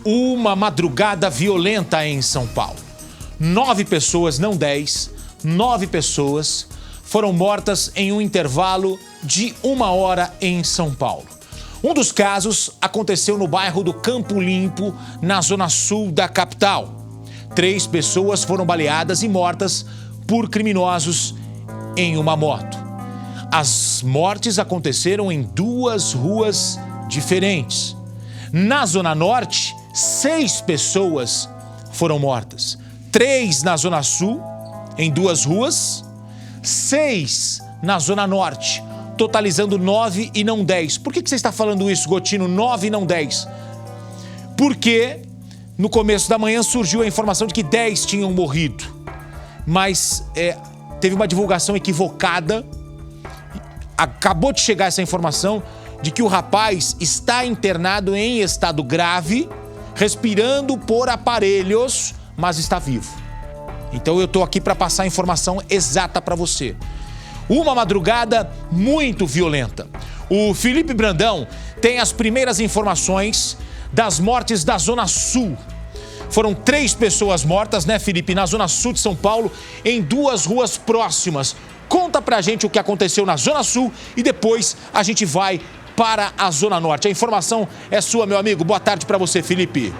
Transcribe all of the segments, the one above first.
Uma madrugada violenta em São Paulo. 9 pessoas, não 10, 9 pessoas foram mortas em um intervalo de 1 hora em São Paulo. Um dos casos aconteceu no bairro do Campo Limpo, na zona sul da capital. 3 pessoas foram baleadas e mortas por criminosos em uma moto. As mortes aconteceram em 2 ruas diferentes. Na zona norte, 6 pessoas foram mortas. 3 na zona sul, em 2 ruas, 6 na zona norte, totalizando 9 e não 10. Por que você está falando isso, Gotino? 9 e não 10? Porque no começo da manhã surgiu a informação de que 10 tinham morrido. Mas teve uma divulgação equivocada. Acabou de chegar essa informação de que o rapaz está internado em estado grave, respirando por aparelhos, mas está vivo. Então eu estou aqui para passar a informação exata para você. Uma madrugada muito violenta. O Felipe Brandão tem as primeiras informações das mortes da Zona Sul. Foram 3 pessoas mortas, né, Felipe, na Zona Sul de São Paulo, em 2 ruas próximas. Conta pra gente o que aconteceu na Zona Sul e depois a gente vai para a Zona Norte. A informação é sua, meu amigo. Boa tarde para você, Felipe.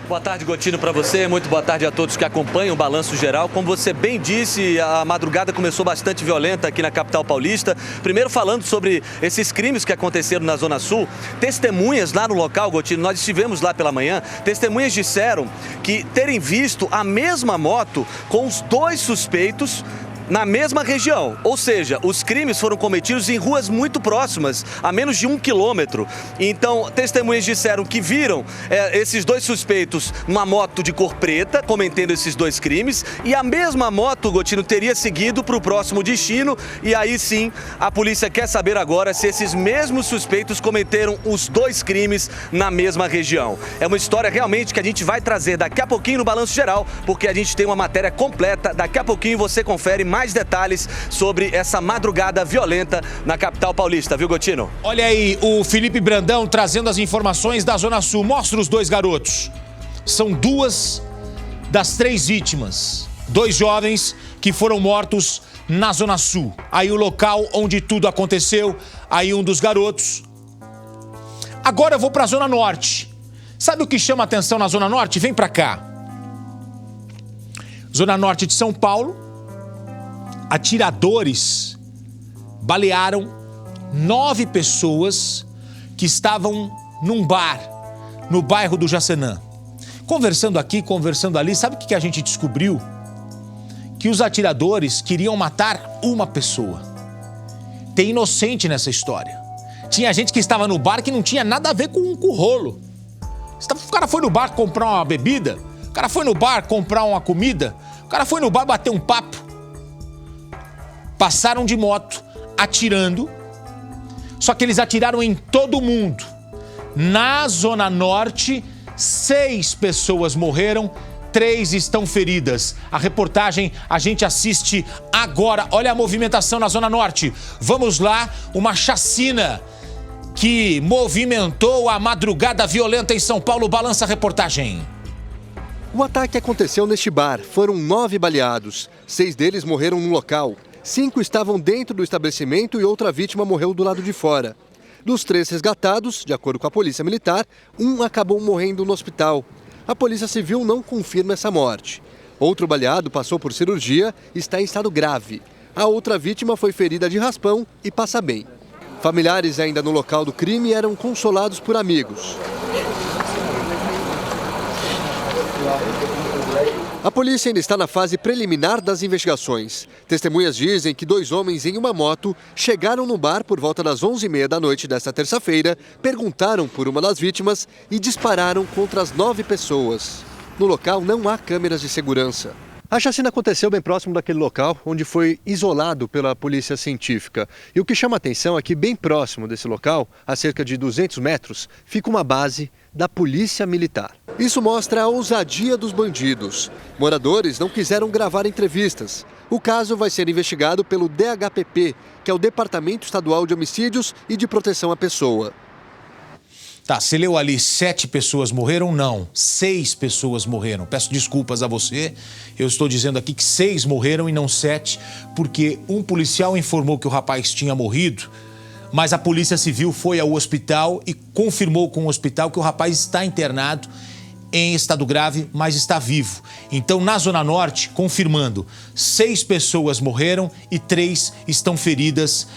Boa tarde, Gotino, para você. Muito boa tarde a todos que acompanham o Balanço Geral. Como você bem disse, a madrugada começou bastante violenta aqui na capital paulista. Primeiro falando sobre esses crimes que aconteceram na Zona Sul. Testemunhas lá no local, Gotino, nós estivemos lá pela manhã. Testemunhas disseram que terem visto a mesma moto com os 2 suspeitos na mesma região, ou seja, os crimes foram cometidos em ruas muito próximas, a menos de 1 quilômetro. Então, testemunhas disseram que viram esses 2 suspeitos numa moto de cor preta, cometendo esses 2 crimes, e a mesma moto, Gotino, teria seguido para o próximo destino, e aí sim, a polícia quer saber agora se esses mesmos suspeitos cometeram os 2 crimes na mesma região. É uma história realmente que a gente vai trazer daqui a pouquinho no Balanço Geral, porque a gente tem uma matéria completa, daqui a pouquinho você confere mais detalhes sobre essa madrugada violenta na capital paulista, viu, Gotino? Olha aí, o Felipe Brandão trazendo as informações da Zona Sul. Mostra os 2 garotos. São 2 das 3 vítimas. 2 jovens que foram mortos na Zona Sul. Aí o local onde tudo aconteceu, aí um dos garotos. Agora eu vou para a Zona Norte. Sabe o que chama a atenção na Zona Norte? Vem para cá. Zona Norte de São Paulo. Atiradores balearam 9 pessoas que estavam num bar no bairro do Jacenã. Conversando aqui, conversando ali, sabe o que a gente descobriu? Que os atiradores queriam matar uma pessoa. Tem inocente nessa história. Tinha gente que estava no bar que não tinha nada a ver com o rolo. O cara foi no bar comprar uma bebida, o cara foi no bar comprar uma comida, o cara foi no bar bater um papo. Passaram de moto, atirando, só que eles atiraram em todo mundo. Na Zona Norte, 6 pessoas morreram, 3 estão feridas. A reportagem a gente assiste agora. Olha a movimentação na Zona Norte. Vamos lá, uma chacina que movimentou a madrugada violenta em São Paulo. Balança a reportagem. O ataque aconteceu neste bar. Foram 9 baleados. 6 deles morreram no local. 5 estavam dentro do estabelecimento e outra vítima morreu do lado de fora. Dos 3 resgatados, de acordo com a Polícia Militar, um acabou morrendo no hospital. A Polícia Civil não confirma essa morte. Outro baleado passou por cirurgia e está em estado grave. A outra vítima foi ferida de raspão e passa bem. Familiares ainda no local do crime eram consolados por amigos. A polícia ainda está na fase preliminar das investigações. Testemunhas dizem que 2 homens em uma moto chegaram no bar por volta das 11h30 da noite desta terça-feira, perguntaram por uma das vítimas e dispararam contra as 9 pessoas. No local não há câmeras de segurança. A chacina aconteceu bem próximo daquele local, onde foi isolado pela polícia científica. E o que chama a atenção é que bem próximo desse local, a cerca de 200 metros, fica uma base da Polícia Militar. Isso mostra a ousadia dos bandidos. Moradores não quiseram gravar entrevistas. O caso vai ser investigado pelo DHPP, que é o Departamento Estadual de Homicídios e de Proteção à Pessoa. Tá, você leu ali 7 pessoas morreram? Não, 6 pessoas morreram. Peço desculpas a você, eu estou dizendo aqui que 6 morreram e não 7, porque um policial informou que o rapaz tinha morrido, mas a Polícia Civil foi ao hospital e confirmou com o hospital que o rapaz está internado em estado grave, mas está vivo. Então, na Zona Norte, confirmando, 6 pessoas morreram e 3 estão feridas,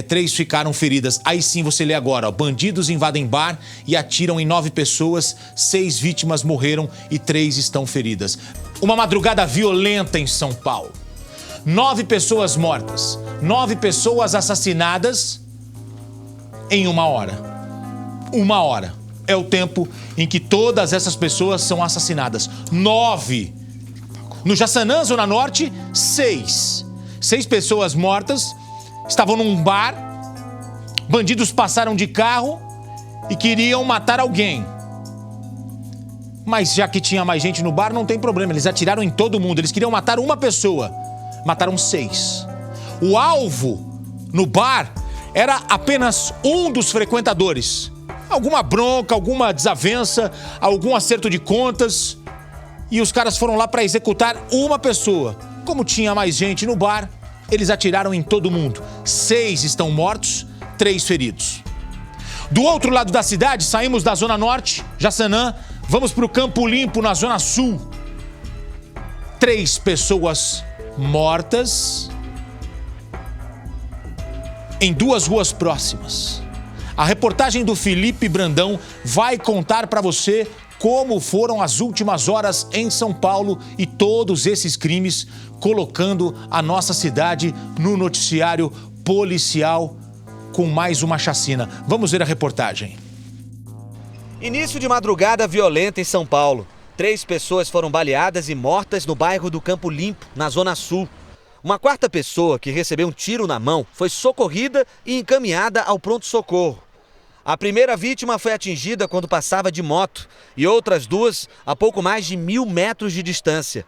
3 ficaram feridas. Aí sim você lê agora, ó, bandidos invadem bar e atiram em 9 pessoas, 6 vítimas morreram e 3 estão feridas. Uma madrugada violenta em São Paulo. 9 pessoas mortas, 9 pessoas assassinadas em 1 hora. 1 hora. É o tempo em que todas essas pessoas são assassinadas. 9. No Jaçanã, Zona Norte, 6. 6 pessoas mortas, estavam num bar, bandidos passaram de carro e queriam matar alguém. Mas já que tinha mais gente no bar, não tem problema, eles atiraram em todo mundo. Eles queriam matar uma pessoa, mataram 6. O alvo no bar era apenas um dos frequentadores. Alguma bronca, alguma desavença, algum acerto de contas. E os caras foram lá para executar uma pessoa. Como tinha mais gente no bar, eles atiraram em todo mundo. 6 estão mortos, 3 feridos. Do outro lado da cidade, saímos da Zona Norte, Jaçanã, vamos para o Campo Limpo, na Zona Sul. 3 pessoas mortas em 2 ruas próximas. A reportagem do Felipe Brandão vai contar para você como foram as últimas horas em São Paulo e todos esses crimes, colocando a nossa cidade no noticiário policial com mais uma chacina. Vamos ver a reportagem. Início de madrugada violenta em São Paulo. 3 pessoas foram baleadas e mortas no bairro do Campo Limpo, na Zona Sul. Uma 4ª pessoa que recebeu um tiro na mão foi socorrida e encaminhada ao pronto-socorro. A primeira vítima foi atingida quando passava de moto e outras 2 a pouco mais de 1.000 metros de distância.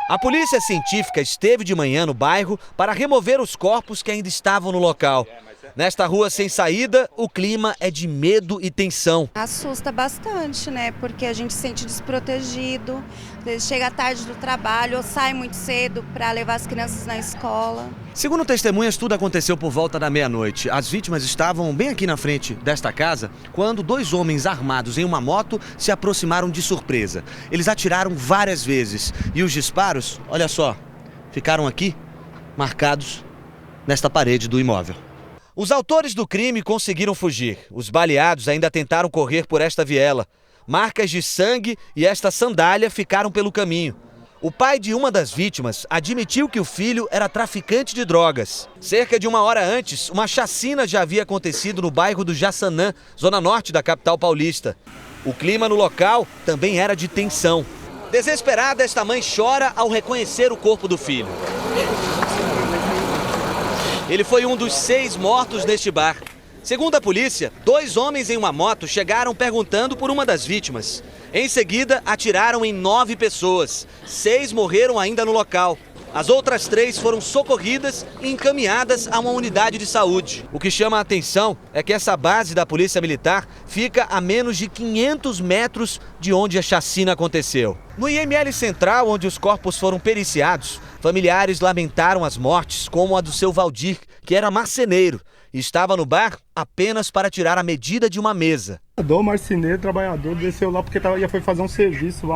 A polícia científica esteve de manhã no bairro para remover os corpos que ainda estavam no local. Nesta rua sem saída, o clima é de medo e tensão. Assusta bastante, né? Porque a gente se sente desprotegido. Às vezes chega tarde do trabalho ou sai muito cedo para levar as crianças na escola. Segundo testemunhas, tudo aconteceu por volta da meia-noite. As vítimas estavam bem aqui na frente desta casa quando 2 homens armados em uma moto se aproximaram de surpresa. Eles atiraram várias vezes e os disparos, olha só, ficaram aqui marcados nesta parede do imóvel. Os autores do crime conseguiram fugir. Os baleados ainda tentaram correr por esta viela. Marcas de sangue e esta sandália ficaram pelo caminho. O pai de uma das vítimas admitiu que o filho era traficante de drogas. Cerca de 1 hora antes, uma chacina já havia acontecido no bairro do Jaçanã, zona norte da capital paulista. O clima no local também era de tensão. Desesperada, esta mãe chora ao reconhecer o corpo do filho. Ele foi um dos 6 mortos neste bar. Segundo a polícia, 2 homens em uma moto chegaram perguntando por uma das vítimas. Em seguida, atiraram em 9 pessoas. 6 morreram ainda no local. As outras 3 foram socorridas e encaminhadas a uma unidade de saúde. O que chama a atenção é que essa base da Polícia Militar fica a menos de 500 metros de onde a chacina aconteceu. No IML Central, onde os corpos foram periciados, familiares lamentaram as mortes, como a do seu Valdir, que era marceneiro e estava no bar apenas para tirar a medida de uma mesa. O marceneiro, trabalhador, desceu lá porque já foi fazer um serviço,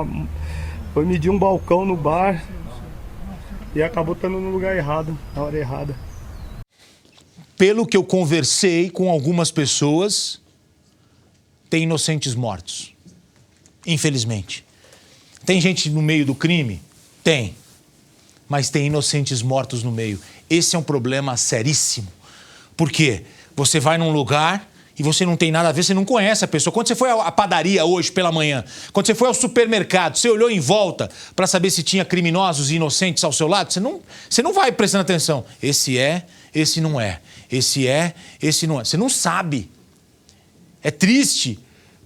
foi medir um balcão no bar e acabou estando no lugar errado, na hora errada. Pelo que eu conversei com algumas pessoas, tem inocentes mortos. Infelizmente. Tem gente no meio do crime? Tem. Mas tem inocentes mortos no meio. Esse é um problema seríssimo. Por quê? Você vai num lugar e você não tem nada a ver, você não conhece a pessoa. Quando você foi à padaria hoje pela manhã, quando você foi ao supermercado, você olhou em volta para saber se tinha criminosos e inocentes ao seu lado, você não vai prestando atenção. Esse é, esse não é. Esse é, esse não é. Você não sabe. É triste,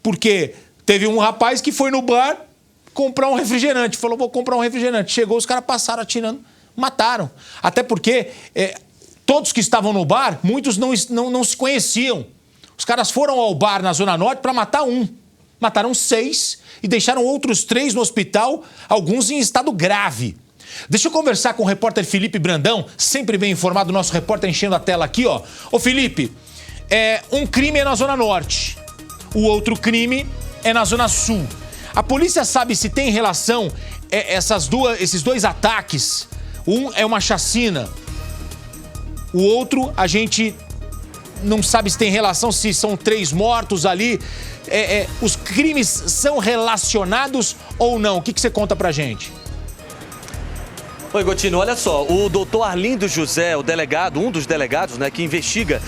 porque teve um rapaz que foi no bar comprar um refrigerante. Falou, vou comprar um refrigerante. Chegou, os caras passaram atirando, mataram. Até porque todos que estavam no bar, muitos não se conheciam. Os caras foram ao bar na Zona Norte para matar um. Mataram 6 e deixaram outros 3 no hospital, alguns em estado grave. Deixa eu conversar com o repórter Felipe Brandão, sempre bem informado, nosso repórter enchendo a tela aqui, ó. Ô Felipe, um crime é na Zona Norte, o outro crime é na Zona Sul. A polícia sabe se tem relação esses dois ataques? Um é uma chacina, o outro a gente não sabe se tem relação, se são 3 mortos ali. Os crimes são relacionados ou não? O que você conta pra gente? Oi, Gotino, olha só, o doutor Arlindo José, o delegado, um dos delegados, né, que investiga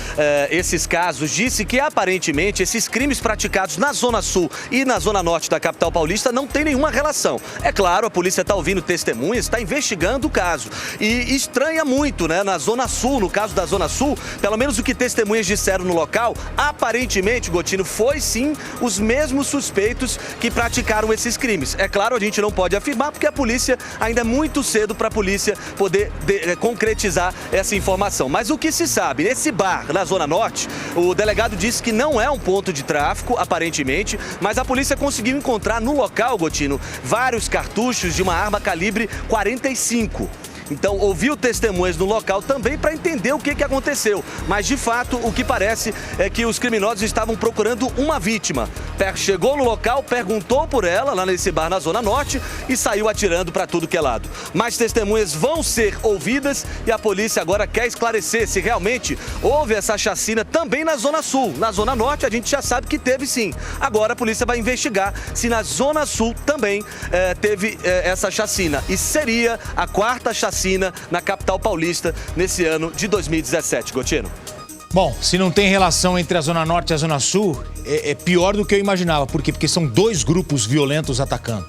esses casos, disse que aparentemente esses crimes praticados na Zona Sul e na Zona Norte da capital paulista não tem nenhuma relação. É claro, a polícia está ouvindo testemunhas, está investigando o caso. E estranha muito, né, na Zona Sul, no caso da Zona Sul, pelo menos o que testemunhas disseram no local, aparentemente, Gotino, foi sim os mesmos suspeitos que praticaram esses crimes. É claro, a gente não pode afirmar porque a polícia ainda é muito cedo para polícia poder concretizar essa informação. Mas o que se sabe, nesse bar na Zona Norte, o delegado disse que não é um ponto de tráfico, aparentemente, mas a polícia conseguiu encontrar no local, Gotino, vários cartuchos de uma arma calibre 45. Então, ouviu testemunhas no local também para entender o que aconteceu. Mas, de fato, o que parece é que os criminosos estavam procurando uma vítima. Chegou no local, perguntou por ela, lá nesse bar na Zona Norte, e saiu atirando para tudo que é lado. Mais testemunhas vão ser ouvidas e a polícia agora quer esclarecer se realmente houve essa chacina também na Zona Sul. Na Zona Norte, a gente já sabe que teve sim. Agora, a polícia vai investigar se na Zona Sul também teve essa chacina. E seria a 4ª chacina na capital paulista nesse ano de 2017, Gotino. Bom, se não tem relação entre a Zona Norte e a Zona Sul, é pior do que eu imaginava. Por quê? Porque são 2 grupos violentos atacando.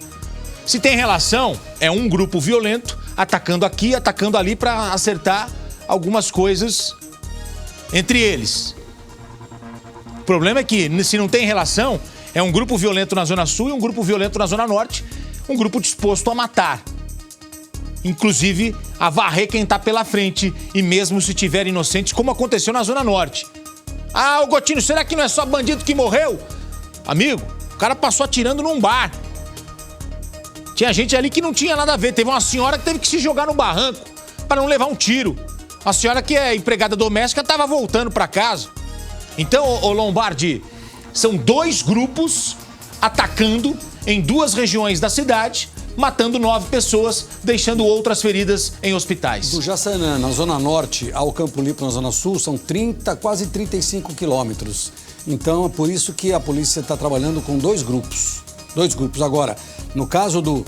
Se tem relação, é um grupo violento atacando aqui, atacando ali para acertar algumas coisas entre eles. O problema é que, se não tem relação, é um grupo violento na Zona Sul e um grupo violento na Zona Norte, um grupo disposto a matar. Inclusive, a varrer quem tá pela frente, e mesmo se tiver inocentes, como aconteceu na Zona Norte. Ah, ô Gotino, será que não é só bandido que morreu? Amigo, o cara passou atirando num bar. Tinha gente ali que não tinha nada a ver. Teve uma senhora que teve que se jogar no barranco para não levar um tiro. A senhora que é empregada doméstica estava voltando para casa. Então, ô Lombardi, são 2 grupos atacando em 2 regiões da cidade, matando 9 pessoas, deixando outras feridas em hospitais. Do Jaçanã, na Zona Norte, ao Campo Limpo, na Zona Sul, são quase 35 quilômetros. Então, é por isso que a polícia está trabalhando com 2 grupos. 2 grupos. Agora, no caso do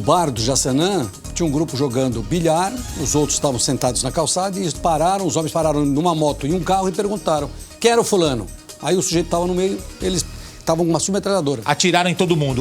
bar do Jaçanã, tinha um grupo jogando bilhar, os outros estavam sentados na calçada e os homens pararam numa moto e um carro e perguntaram: quem era o fulano? Aí o sujeito estava no meio, eles estavam com uma submetralhadora. Atiraram em todo mundo.